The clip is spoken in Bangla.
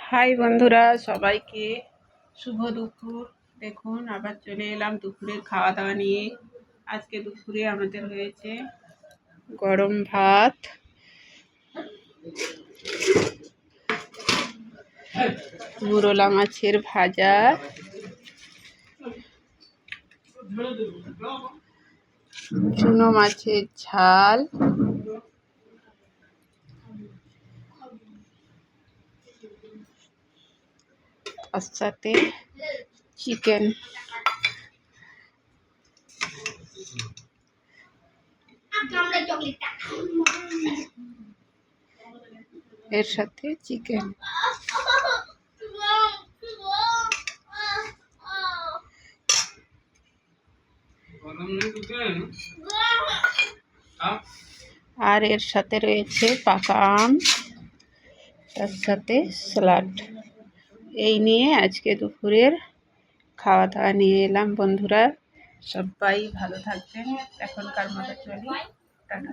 হাই বন্ধুরা, সবাইকে শুভ দুপুর। দেখুন, আবার চলে এলাম দুপুরের খাওয়া দাওয়া নিয়ে। আজকে দুপুরে আমাদের হয়েছে গরম ভাত, মুরলা মাছের ভাজা, চুনো মাছের ঝাল, তার সাথে চিকেন। এর সাথে চিকেন। আর এর সাথে রয়েছে পাকা আম, তার সাথে স্যালাড। এই নিয়ে আজকে দুপুরের খাওয়া দাওয়া নিয়ে এলাম বন্ধুরা। সবাই ভালো থাকবেন। এখনকার মতো চলি, টাটা।